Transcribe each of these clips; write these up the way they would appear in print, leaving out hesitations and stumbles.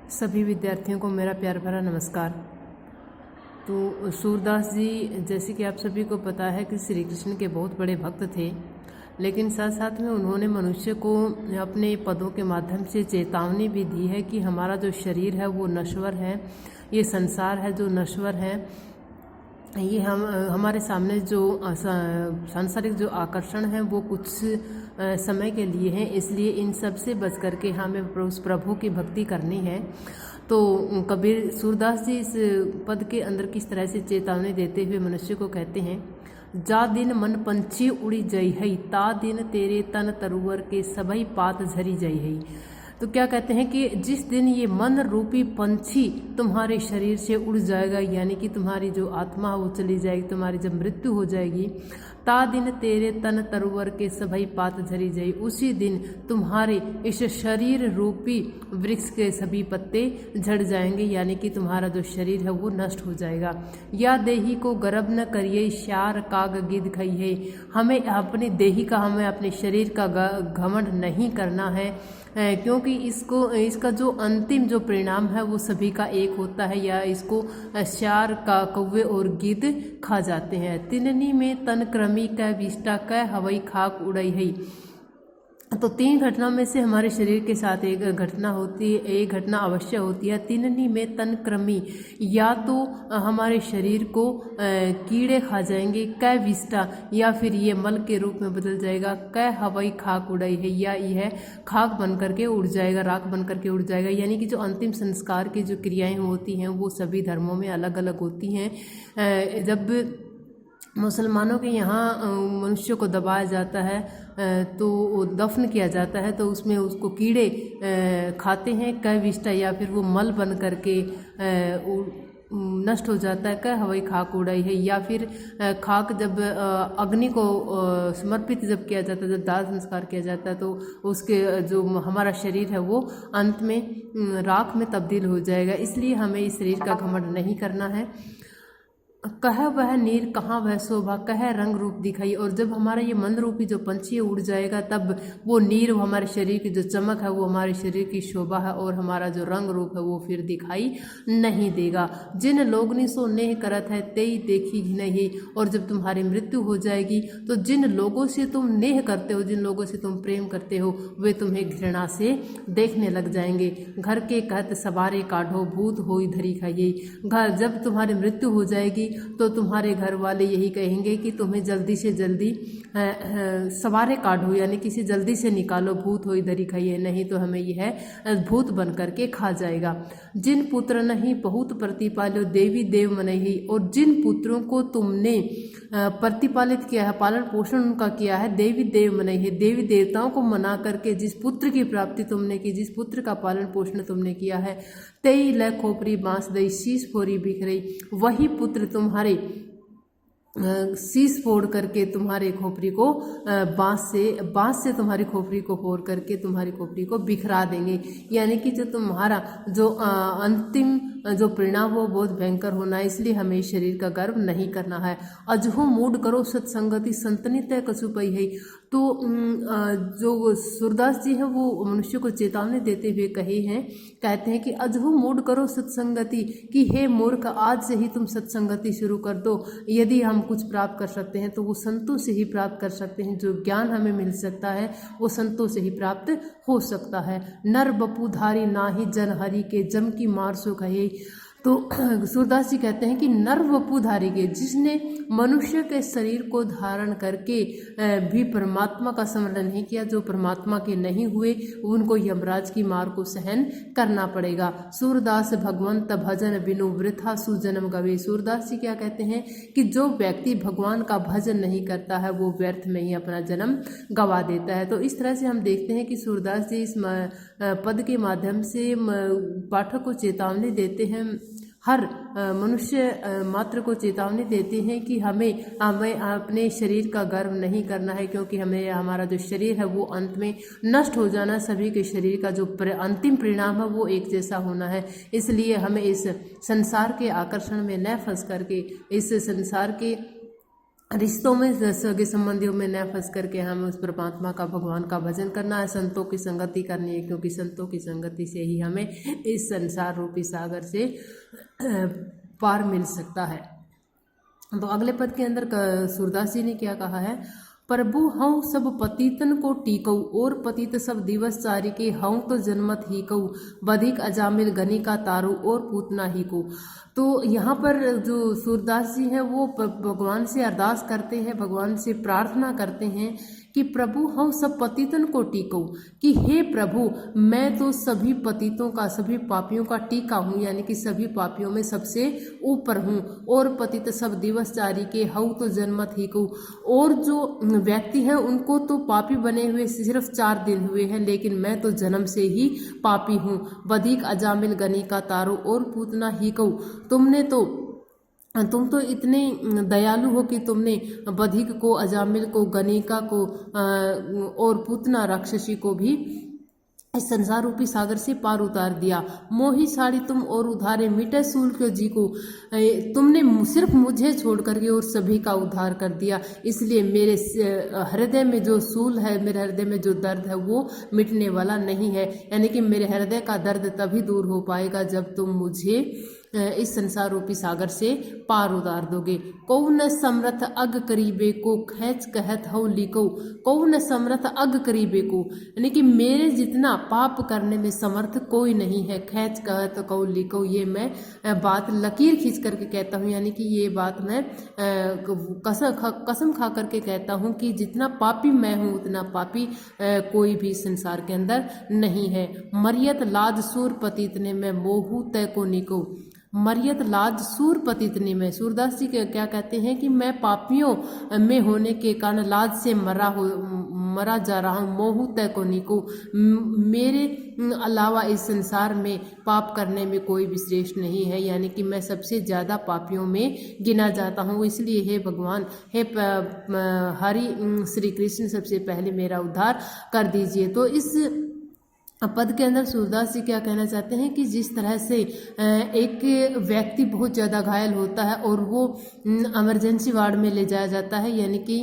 सभी विद्यार्थियों को मेरा प्यार भरा नमस्कार। तो सूरदास जी, जैसे कि आप सभी को पता है कि श्री कृष्ण के बहुत बड़े भक्त थे, लेकिन साथ साथ में उन्होंने मनुष्य को अपने पदों के माध्यम से चेतावनी भी दी है कि हमारा जो शरीर है वो नश्वर है, ये संसार है जो नश्वर है, ये हमारे सामने जो सांसारिक जो आकर्षण है वो कुछ समय के लिए हैं, इसलिए इन सब से बच करके हमें उस प्रभु की भक्ति करनी है। तो कबीर सूरदास जी इस पद के अंदर किस तरह से चेतावनी देते हुए मनुष्य को कहते हैं, जा दिन मन पंछी उड़ी जई है, ता दिन तेरे तन तरुवर के सबई पात झरी जई है। तो क्या कहते हैं कि जिस दिन ये मन रूपी पंछी तुम्हारे शरीर से उड़ जाएगा, यानी कि तुम्हारी जो आत्मा है वो चली जाएगी, तुम्हारी जब मृत्यु हो जाएगी, ता दिन तेरे तन तरुवर के सभई पात झरी जाई, उसी दिन तुम्हारे इस शरीर रूपी वृक्ष के सभी पत्ते झड़ जाएंगे, यानी कि तुम्हारा जो शरीर है वो नष्ट हो जाएगा। या देही को गर्भ न करिए, श्यार काग गिद्ध खाइए। हमें अपने देही का, हमें अपने शरीर का घमंड नहीं करना है, क्योंकि इसका जो अंतिम जो परिणाम है वो सभी का एक होता है, या इसको श्यार का कौवे और गिद्ध खा जाते हैं। तिननी में तन क्रमी कै विष्टा कै हवाई खाक उड़ई है। तो तीन घटना में से हमारे शरीर के साथ एक घटना होती है, एक घटना अवश्य होती है। तिननी में तन क्रमी, या तो हमारे शरीर को कीड़े खा जाएंगे, कै विष्टा, या फिर ये मल के रूप में बदल जाएगा, कै हवाई खाक उड़ाई है, या यह खाक बन करके उड़ जाएगा, राख बन करके उड़ जाएगा। यानी कि जो अंतिम संस्कार की जो क्रियाएं होती हैं वो सभी धर्मों में अलग अलग होती हैं। जब मुसलमानों के यहाँ मनुष्य को दबाया जाता है तो दफन किया जाता है, तो उसमें उसको कीड़े खाते हैं, कै विष्टा, या फिर वो मल बन करके नष्ट हो जाता है, कै हवाई खाक उड़ाई है। या फिर खाक जब अग्नि को समर्पित जब किया जाता है, जब दाह संस्कार किया जाता है, तो उसके जो हमारा शरीर है वो अंत में राख में तब्दील हो जाएगा। इसलिए हमें इस शरीर का घमंड नहीं करना है। कह वह नीर कहाँ वह शोभा, कह रंग रूप दिखाई। और जब हमारा ये मन रूपी जो पंछी उड़ जाएगा, तब वो नीर, हमारे शरीर की जो चमक है वो हमारे शरीर की शोभा है, और हमारा जो रंग रूप है वो फिर दिखाई नहीं देगा। जिन लोगनी सो नेह करत है तेई देखी नहीं। और जब तुम्हारी मृत्यु हो जाएगी तो जिन लोगों से तुम नेह करते हो, जिन लोगों से तुम प्रेम करते हो, वे तुम्हें घृणा से देखने लग जाएंगे। घर के कहत सवारे काढ़ो, भूत होई धरी खाइए। घर जब तुम्हारी मृत्यु हो जाएगी तो तुम्हारे घर वाले यही कहेंगे कि तुम्हें जल्दी से जल्दी सवारे काढ़ो, यानी किसी जल्दी से निकालो, भूत हो इधर ही खाइए, नहीं तो हमें यह भूत बन करके खा जाएगा। जिन पुत्र नहीं बहुत प्रतिपालो, देवी देव मनहि। और जिन पुत्रों को तुमने प्रतिपालित किया है, पालन पोषण उनका किया है, देवी देव मनहि, देवी देवताओं को मना करके जिस पुत्र की प्राप्ति तुमने की, जिस पुत्र का पालन पोषण तुमने किया है, तेई ल खोपरी बांस दई, शीश फोरी बिखरई। वही पुत्र तुम्हारे शीश फोड़ करके तुम्हारे खोपड़ी को बांस से तुम्हारी खोपड़ी को फोड़ करके तुम्हारी खोपड़ी को बिखरा देंगे। यानी कि जो तुम्हारा जो अंतिम जो परिणाम वो बहुत भयंकर होना है, इसलिए हमें शरीर का गर्व नहीं करना है। अजहू मूड करो सत्संगति, संतनि तय कसुपई है। तो जो सूरदास जी हैं वो मनुष्य को चेतावनी देते हुए कहते हैं कि अजहू मूड करो सत्संगति, कि हे मूर्ख, आज से ही तुम सत्संगति शुरू कर दो। यदि हम कुछ प्राप्त कर सकते हैं तो वो संतों से ही प्राप्त कर सकते हैं। जो ज्ञान हमें मिल सकता है वो संतों से ही प्राप्त हो सकता है। नर बपुधारी नाही जन हरि के, जम की मार सो कहे। तो सूरदास जी कहते हैं कि नर वपुधारी के, जिसने मनुष्य के शरीर को धारण करके भी परमात्मा का स्मरण नहीं किया, जो परमात्मा के नहीं हुए, उनको यमराज की मार को सहन करना पड़ेगा। सूरदास भगवंत भजन बिनु वृथा सुजन्म गवे। सूरदास जी क्या कहते हैं कि जो व्यक्ति भगवान का भजन नहीं करता है वो व्यर्थ में ही अपना जन्म गवा देता है। तो इस तरह से हम देखते हैं कि सूरदास जी इस पद के माध्यम से पाठक को चेतावनी देते हैं, हर मनुष्य मात्र को चेतावनी देते हैं कि हमें अपने शरीर का गर्व नहीं करना है, क्योंकि हमें हमारा जो शरीर है वो अंत में नष्ट हो जाना। सभी के शरीर का जो अंतिम परिणाम है वो एक जैसा होना है। इसलिए हमें इस संसार के आकर्षण में न फंस करके, इस संसार के रिश्तों में, सगे संबंधियों में न फंस करके हमें उस परमात्मा का, भगवान का भजन करना है, संतों की संगति करनी है, क्योंकि संतों की संगति से ही हमें इस संसार रूपी सागर से पार मिल सकता है। तो अगले पद के अंदर सूरदास जी ने क्या कहा है, प्रभु हऊँ सब पतितन को टीकऊ, और पतित सब दिवस चारी के हऊँ तो जन्मत ही कऊ, बधिक अजामिल गनी का तारू, और पूतना ही को। तो यहाँ पर जो सूरदास जी हैं वो भगवान से अरदास करते हैं, भगवान से प्रार्थना करते हैं कि प्रभु हम सब पतितन को टीको, कि हे प्रभु मैं तो सभी पतितों का, सभी पापियों का टीका हूँ, यानी कि सभी पापियों में सबसे ऊपर हूँ। और पतित सब दिवस चारी के हऊ तो जन्मत ही को, और जो व्यक्ति हैं उनको तो पापी बने हुए सिर्फ 4 दिन हुए हैं, लेकिन मैं तो जन्म से ही पापी हूँ। बधिक अजामिल गनी का तारो, और पूतना ही को, तुम तो इतने दयालु हो कि तुमने बधिक को, अजामिल को, गणिका को और पूतना राक्षसी को भी इस संसार रूपी सागर से पार उतार दिया। मोही साड़ी तुम और उधारे, मिटे सूल के जी को, तुमने सिर्फ मुझे छोड़ करके और सभी का उद्धार कर दिया। इसलिए मेरे हृदय में जो सूल है, मेरे हृदय में जो दर्द है वो मिटने वाला नहीं है, यानी कि मेरे हृदय का दर्द तभी दूर हो पाएगा जब तुम मुझे इस संसार रूपी सागर से पार उतार दोगे। कौन समर्थ अग करीबे को, खैच कहत हऊ लिको, कौन समर्थ अग करीबे को, यानी कि मेरे जितना पाप करने में समर्थ कोई नहीं है। खैच कहत कऊ लिको, ये मैं बात लकीर खींच करके कहता हूँ, यानी कि ये बात मैं कसम खा करके कहता हूँ कि जितना पापी मैं हूँ उतना पापी कोई भी संसार के अंदर नहीं है। मरियत लाज सूर पतितने में मोहू तय को निको, मरियत लाज सूर पतितनी में, सूरदास जी क्या कहते हैं कि मैं पापियों में होने के कारण लाज से मरा जा रहा हूँ। मोहू तय को निको, मेरे अलावा इस संसार में पाप करने में कोई भी श्रेष्ठ नहीं है, यानी कि मैं सबसे ज़्यादा पापियों में गिना जाता हूँ। इसलिए हे भगवान, हे हरि श्री कृष्ण, सबसे पहले मेरा उद्धार कर दीजिए। तो इस पद के अंदर सूरदास जी क्या कहना चाहते हैं कि जिस तरह से एक व्यक्ति बहुत ज़्यादा घायल होता है और वो इमरजेंसी वार्ड में ले जाया जाता है, यानी कि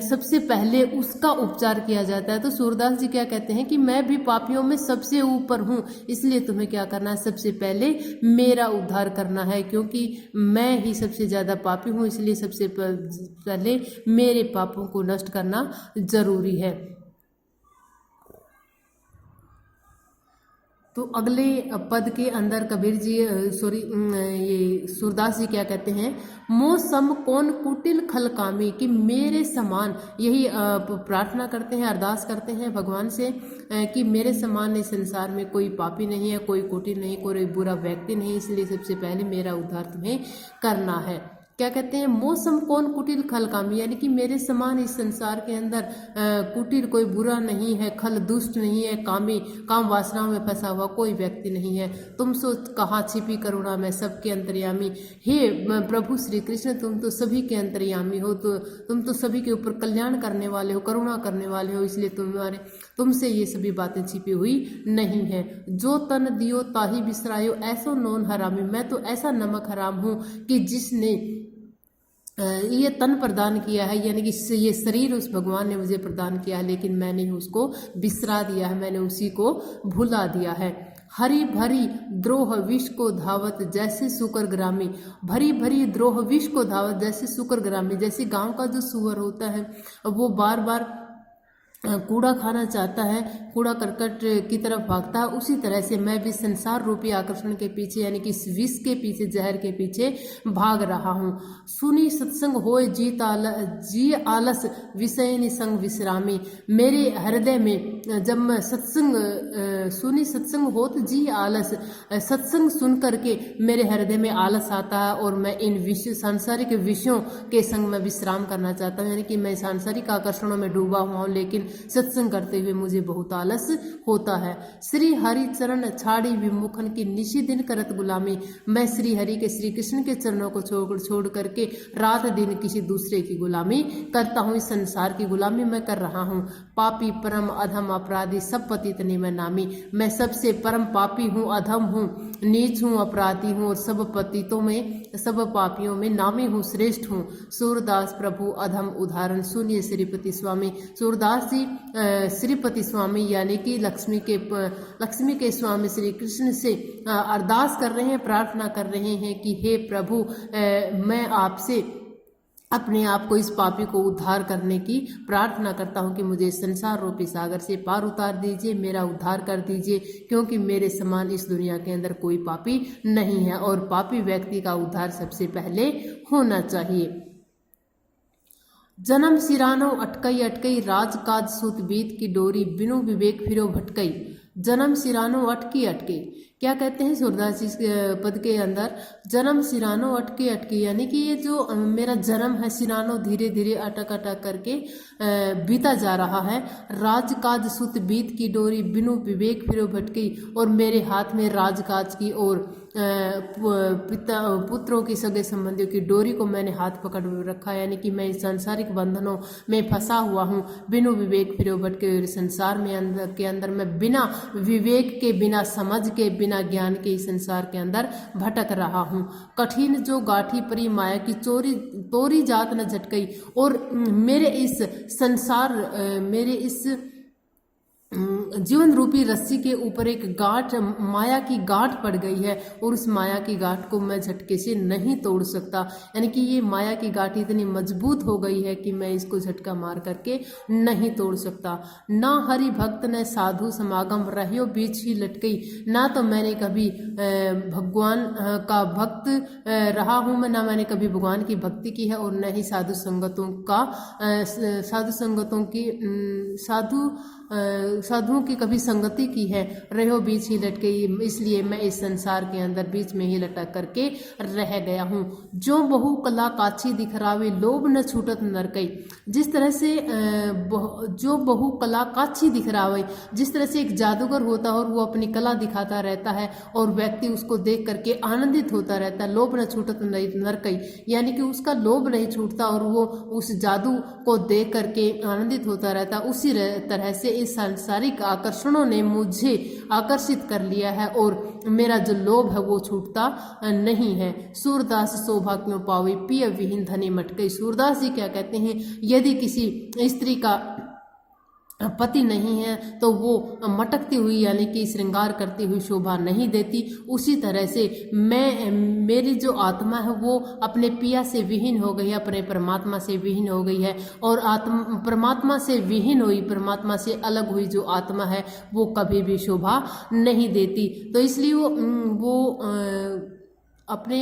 सबसे पहले उसका उपचार किया जाता है, तो सूरदास जी क्या कहते हैं कि मैं भी पापियों में सबसे ऊपर हूँ, इसलिए तुम्हें क्या करना है, सबसे पहले मेरा उद्धार करना है, क्योंकि मैं ही सबसे ज़्यादा पापी हूँ, इसलिए सबसे पहले मेरे पापों को नष्ट करना जरूरी है। तो अगले पद के अंदर कबीर जी ये सूरदास जी क्या कहते हैं, मो सम कौन कुटिल खलकामी, कि मेरे समान, यही प्रार्थना करते हैं, अरदास करते हैं भगवान से कि मेरे समान इस संसार में कोई पापी नहीं है, कोई कुटिल नहीं, कोई बुरा व्यक्ति नहीं, इसलिए सबसे पहले मेरा उद्धार तुम्हें करना है। क्या कहते हैं, मौसम कौन कुटिल खल कामी, यानी कि मेरे समान इस संसार के अंदर कुटिल कोई बुरा नहीं है, खल दुष्ट नहीं है, कामी काम वासनाओं में फंसा हुआ कोई व्यक्ति नहीं है। तुम सो कहाँ छिपी करुणा में सबके अंतर्यामी, हे प्रभु श्री कृष्ण तुम तो सभी के अंतर्यामी हो, तो तुम तो सभी के ऊपर कल्याण करने वाले हो, करुणा करने वाले हो, इसलिए तुमसे ये सभी बातें छिपी हुई नहीं है। जो तन दियो ताही बिसरायो ऐसो नोन हरामी, मैं तो ऐसा नमक हराम हूँ कि जिसने ये तन प्रदान किया है, यानी कि ये शरीर उस भगवान ने मुझे प्रदान किया है, लेकिन मैंने उसको बिसरा दिया है, मैंने उसी को भुला दिया है। हरी भरी द्रोह विष को धावत जैसे सुकर ग्रामी, भरी भरी द्रोह विष को धावत जैसे सुकर ग्रामी, जैसे गांव का जो सुअर होता है वो बार बार कूड़ा खाना चाहता है, कूड़ा करकट की तरफ भागता है, उसी तरह से मैं भी संसार रूपी आकर्षण के पीछे, यानी कि विष के पीछे, जहर के पीछे भाग रहा हूँ। सुनी सत्संग होए जी आलस विषय निसंग विश्रामी, मेरे हृदय में जब मैं सुनी सत्संग होत जी आलस, सत्संग सुन करके मेरे हृदय में आलस आता है और मैं इन सांसारिक विषयों के संग में विश्राम करना चाहता हूँ, यानी कि मैं सांसारिक आकर्षणों में डूबा हुआ हूँ, लेकिन सत्संग करते हुए मुझे बहुत आलस होता है। श्री हरि चरण छाड़ी विमुखन की निशी दिन करत गुलामी, मैं श्री हरि के, श्री कृष्ण के चरणों को छोड़ करके रात दिन किसी दूसरे की गुलामी करता हूँ, इस संसार की गुलामी मैं कर रहा हूँ। पापी परम अधम अपराधी सब पतित ने मैं नामी। मैं सबसे परम पापी हूँ, अधम हूँ, नीच हूँ, अपराधी हूँ और सब पतितों में, सब पापियों में नामी हूँ, श्रेष्ठ हूँ। सूरदास प्रभु अधम उदाहरण सुनिए श्रीपति स्वामी। सूरदास जी श्रीपति स्वामी यानी कि लक्ष्मी के स्वामी श्री कृष्ण से अरदास कर रहे हैं, प्रार्थना कर रहे हैं कि हे प्रभु, मैं आपसे अपने आप को, इस पापी को उद्धार करने की प्रार्थना करता हूँ कि मुझे संसार रूपी सागर से पार उतार दीजिए, मेरा उद्धार कर दीजिए, क्योंकि मेरे समान इस दुनिया के अंदर कोई पापी नहीं है और पापी व्यक्ति का उद्धार सबसे पहले होना चाहिए। जन्म सिरानो अटकई अटकई, राजकाज सूत बीत की डोरी, बिनु विवेक फिरो भटकई। जन्म सिरानो अटकी अटकी, क्या कहते हैं सूरदास जी पद के अंदर, जन्म सिरानो अटके अटके, यानी कि ये जो मेरा जन्म है, सिरानो धीरे धीरे अटक अटक करके बीता जा रहा है। राजकाज सुत बीत की डोरी, बिनु विवेक फिरो भटकी, और मेरे हाथ में राजकाज की और पुत्रों की, सगे संबंधियों की डोरी को मैंने हाथ पकड़ रखा, यानी कि मैं सांसारिक बंधनों में फंसा हुआ हूँ। बिनु विवेक फिरो भटके, संसार में के अंदर मैं बिना विवेक के, बिना समझ के, बिना ज्ञान के इस संसार के अंदर भटक रहा हूँ। कठिन जो गाठी परी माया की, चोरी तोरी जात न झटकई, और मेरे इस संसार, मेरे इस जीवन रूपी रस्सी के ऊपर एक गांठ, माया की गांठ पड़ गई है, और उस माया की गांठ को मैं झटके से नहीं तोड़ सकता। यानी कि ये माया की गांठ इतनी मजबूत हो गई है कि मैं इसको झटका मार करके नहीं तोड़ सकता। ना हरि भक्त न साधु समागम, रहियो बीच ही लटकई। ना तो मैंने कभी भगवान का भक्त रहा हूँ मैं, ना मैंने कभी भगवान की भक्ति की है, और न ही साधु संगतों की साधुओं की कभी संगति की है। रहो बीच ही लटके, इसलिए मैं इस संसार के अंदर बीच में ही लटक करके रह गया हूँ। जो बहु कला काछी दिखरावे, लोभ न छूटत नरकई। जिस तरह से जो बहु कला काछी दिखरावे, जिस तरह से एक जादूगर होता है और वो अपनी कला दिखाता रहता है और व्यक्ति उसको देख करके आनंदित होता रहता है। लोभ न छूटत नरकई, यानी कि उसका लोभ नहीं छूटता और वो उस जादू को देख करके आनंदित होता रहता। उसी तरह से इस सांसारिक आकर्षणों ने मुझे आकर्षित कर लिया है और मेरा जो लोभ है वो छूटता नहीं है। सूरदास शोभा क्यों पावे, पिय विहीन धनी मटकई। सूरदास जी क्या कहते हैं, यदि किसी स्त्री का पति नहीं है तो वो मटकती हुई, यानी कि श्रृंगार करती हुई शोभा नहीं देती। उसी तरह से मेरी जो आत्मा है वो अपने पिया से विहीन हो गई है, अपने परमात्मा से विहीन हो गई है, और परमात्मा से विहीन हुई, परमात्मा से अलग हुई जो आत्मा है वो कभी भी शोभा नहीं देती। तो इसलिए वो अपने